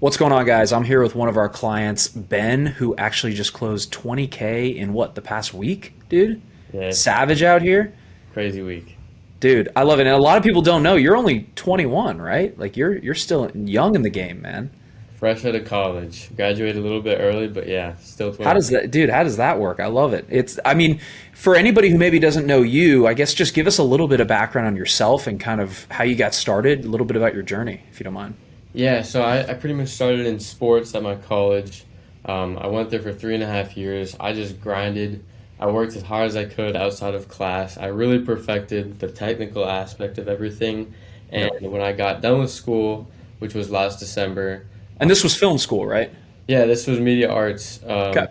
What's going on, guys? I'm here with one of our clients, Ben, who actually just closed 20K in what, the past week, dude? Yeah, Savage out here. crazy week. Dude, I love it. And a lot of people don't know you're only 21, right? Like you're still young in the game, man. Fresh out of college. Graduated a little bit early, but yeah, still How 20. does that, dude, how does that work? I love it. I mean, for anybody who maybe doesn't know you, I guess just give us a little bit of background on yourself and kind of how you got started, a little bit about your journey, if you don't mind. Yeah, so I pretty much started in sports at my college. I went there for 3.5 years. I just grinded. I worked as hard as I could outside of class. I really perfected the technical aspect of everything. And Yep. when I got done with school, which was last December, And this was film school, right? yeah, this was media arts. Okay.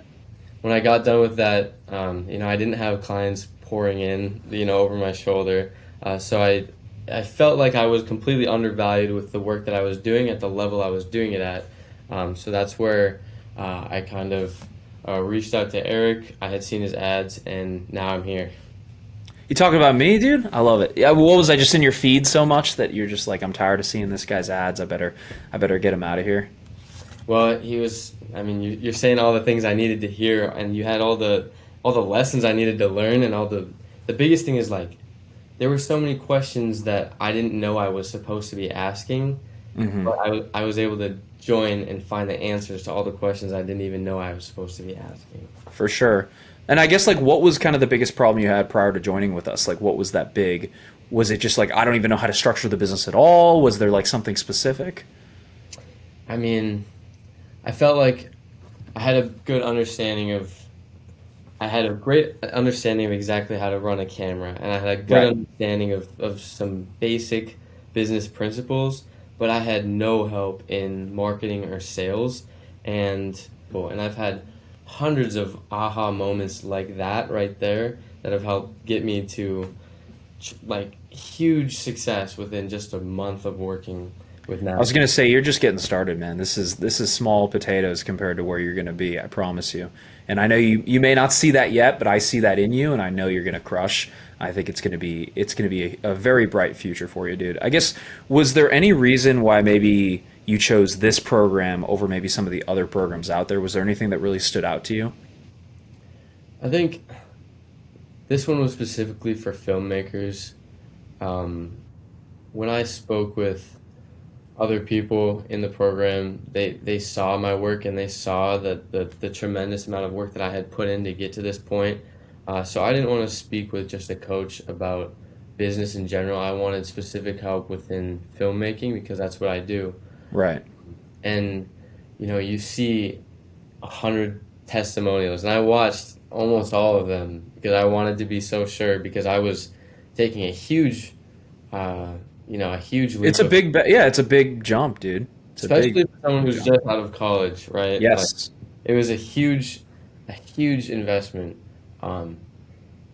When I got done with that, I didn't have clients pouring in, over my shoulder. So I felt like I was completely undervalued with the work that I was doing at the level I was doing it at. So that's where I kind of reached out to Eric. I had seen his ads, and now I'm here. You talking about me, dude? I love it. Yeah, what was I just in your feed so much that you're just like, I'm tired of seeing this guy's ads. I better get him out of here. Well, he was. I mean, you're saying all the things I needed to hear, and you had all the lessons I needed to learn, and all the biggest thing is like there were so many questions that I didn't know I was supposed to be asking, but I was able to join and find the answers to all the questions I didn't even know I was supposed to be asking. For sure. And I guess like what was kind of the biggest problem you had prior to joining with us? Like what was that big? Was it just like I don't even know how to structure the business at all? Was there like something specific? I mean, I felt like I had a good understanding of I had a great understanding of exactly how to run a camera, and I had a good Right. understanding of some basic business principles, but I had no help in marketing or sales. And I've had hundreds of aha moments like that right there that have helped get me to like huge success within just a month of working with I was now. gonna say you're just getting started, man. This is small potatoes compared to where you're gonna be. I promise you. And I know you may not see that yet, but I see that in you, and I know you're gonna crush. I think it's gonna be a very bright future for you, dude. I guess was there any reason why maybe you chose this program over maybe some of the other programs out there? Was there anything that really stood out to you? I think this one was specifically for filmmakers. Um, when I spoke with other people in the program, they saw my work and they saw the tremendous amount of work that I had put in to get to this point. So I didn't want to speak with just a coach about business in general. I wanted specific help within filmmaking because that's what I do. Right. And you see 100 testimonials, and I watched almost all of them because I wanted to be so sure because I was taking uh, a huge It's leap a of, yeah, it's a big jump, dude. It's a especially for someone big who's jump. just out of college, right? Like Yes. it was a huge investment um,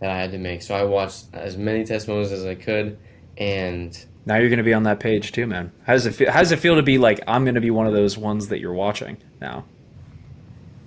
that I had to make. So I watched as many testimonials as I could, and Now you're going to be on that page too, man. How does it feel? How does it feel to be like I'm going to be one of those ones that you're watching now?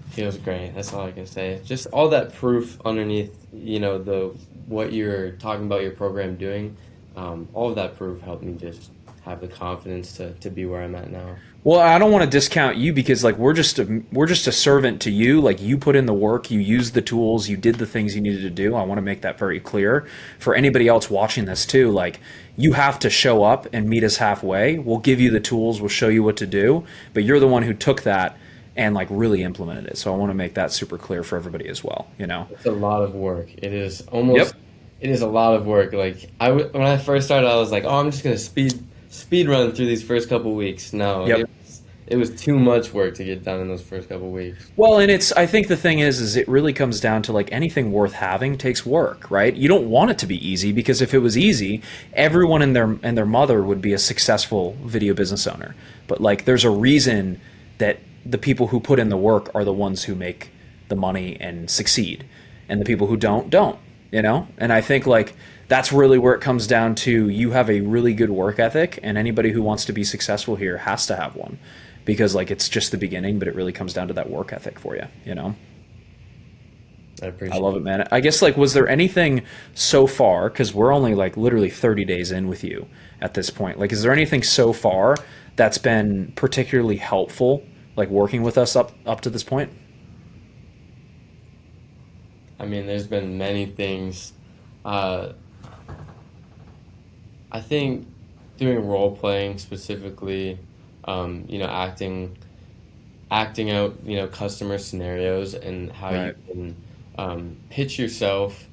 feels great. That's all I can say. Just all that proof underneath, the what you're talking about your program doing. All of that proof helped me just have the confidence to be where I'm at now. Well, I don't want to discount you because like we're just a servant to you. Like you put in the work, you used the tools, you did the things you needed to do. I want to make that very clear for anybody else watching this too. Like you have to show up and meet us halfway. We'll give you the tools, we'll show you what to do, but you're the one who took that and like really implemented it. So I want to make that super clear for everybody as well, you know. It's a lot of work. It is Yep. almost. It is a lot of work. Like when I first started, I was like, "Oh, I'm just gonna speed run through these first couple weeks." No, Yep. it was too much work to get done in those first couple weeks. Well, and I think the thing is it really comes down to like anything worth having takes work, right? You don't want it to be easy because if it was easy, everyone and their mother would be a successful video business owner. But like there's a reason that the people who put in the work are the ones who make the money and succeed. And the people who don't, you know? And I think like that's really where it comes down to you have a really good work ethic and anybody who wants to be successful here has to have one because like it's just the beginning, but it really comes down to that work ethic for you, you know? I I appreciate love it, man. I guess like, was there anything so far? Because we're only like literally 30 days in with you at this point. Like, is there anything so far that's been particularly helpful, like working with us up to this point? I mean, there's been many things. Uh, I think doing role playing specifically, acting out, customer scenarios and how you Right. can pitch yourself,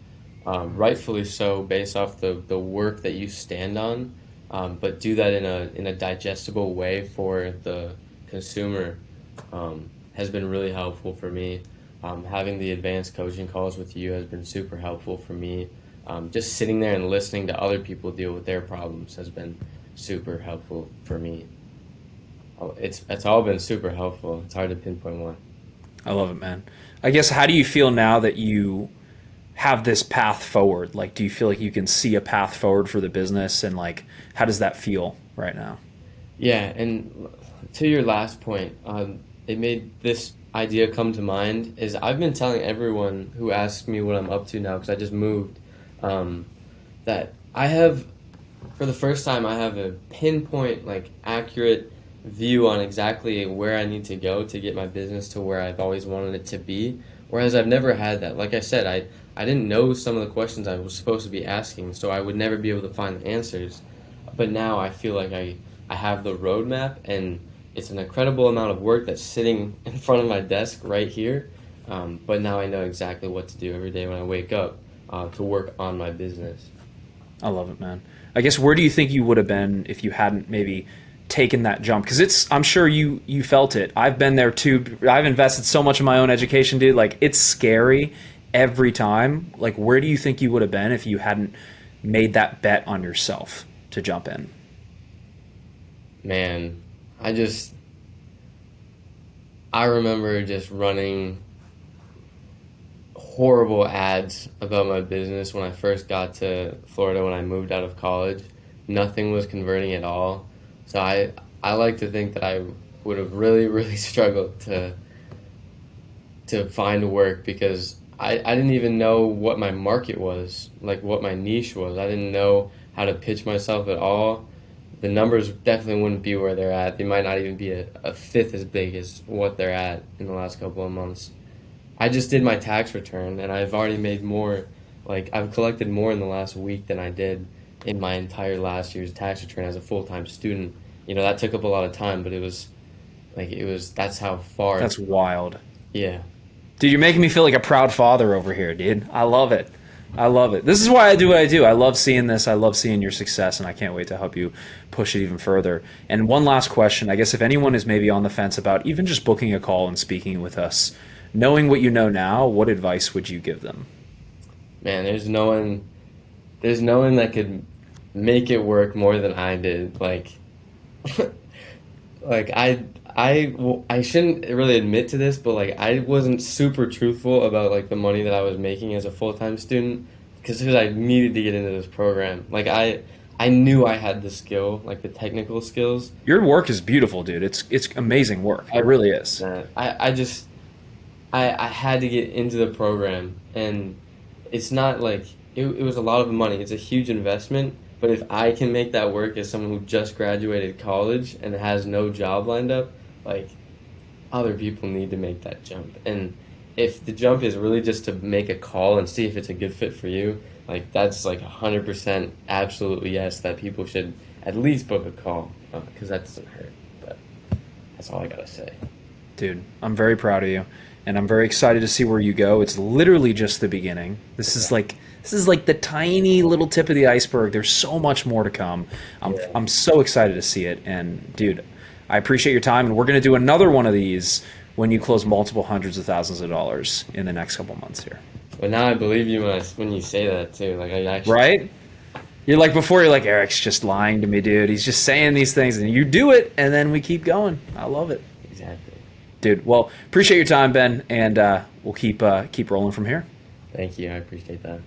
rightfully so, based off the work that you stand on, but do that in a digestible way for the consumer, has been really helpful for me. Having the advanced coaching calls with you has been super helpful for me. Just sitting there and listening to other people deal with their problems has been super helpful for me. Oh, it's all been super helpful. It's hard to pinpoint one. I love it, man. I guess, how do you feel now that you have this path forward? Like, do you feel like you can see a path forward for the business, and like, how does that feel right now? Yeah, and to your last point, it made this idea come to mind. Is I've been telling everyone who asks me what I'm up to now because I just moved, um, that I have, for the first time, I have a pinpoint, like accurate view on exactly where I need to go to get my business to where I've always wanted it to be. Whereas I've never had that. Like I said, I didn't know some of the questions I was supposed to be asking, so I would never be able to find the answers. But now I feel like I have the roadmap, and it's an incredible amount of work that's sitting in front of my desk right here. But now I know exactly what to do every day when I wake up to work on my business. I love it, man. I guess, where do you think you would have been if you hadn't maybe taken that jump? Because it's, I'm sure you felt it. I've been there too. I've invested so much in my own education, dude. Like, it's scary every time. Like, where do you think you would have been if you hadn't made that bet on yourself to jump in? Man, I just I remember just running horrible ads about my business when I first got to Florida when I moved out of college. Nothing was converting at all. So I like to think that I would have really, really struggled to find work because I didn't even know what my market was, like what my niche was. I didn't know how to pitch myself at all. The numbers definitely wouldn't be where they're at. They might not even be a fifth as big as what they're at in the last couple of months. I just did my tax return and I've already made more, like I've collected more in the last week than I did in my entire last year's tax return as a full-time student. That took up a lot of time, but that's how far. That's wild. Yeah. Dude, you're making me feel like a proud father over here, dude. I love it. I love it. This is why I do what I do. I love seeing this. I love seeing your success, and I can't wait to help you push it even further. And one last question. I guess, if anyone is maybe on the fence about even just booking a call and speaking with us, knowing what you know now, what advice would you give them? Man, there's no one that could make it work more than I did. Like I shouldn't really admit to this, but like I wasn't super truthful about like the money that I was making as a full-time student because I needed to get into this program. Like I knew I had the skill, like the technical skills. Your work is beautiful, dude. It's amazing work. I It really is. I just I had to get into the program, and it's not like it was a lot of money. It's a huge investment, but if I can make that work as someone who just graduated college and has no job lined up, like other people need to make that jump. And if the jump is really just to make a call and see if it's a good fit for you, like that's like 100% absolutely yes that people should at least book a call because that doesn't hurt. But that's all I gotta say. Dude, I'm very proud of you, and I'm very excited to see where you go. It's literally just the beginning. This is like the tiny little tip of the iceberg. There's so much more to come. Yeah. I'm so excited to see it. And dude, I appreciate your time, and we're going to do another one of these when you close multiple hundreds of thousands of dollars in the next couple months here. But now I believe you when you say that too. Like I actually. Right? You're like, before, you're like, Eric's just lying to me, dude. He's just saying these things, and you do it, and then we keep going. I love it. Exactly. Dude, well, appreciate your time, Ben, and we'll keep rolling from here. Thank you. I appreciate that.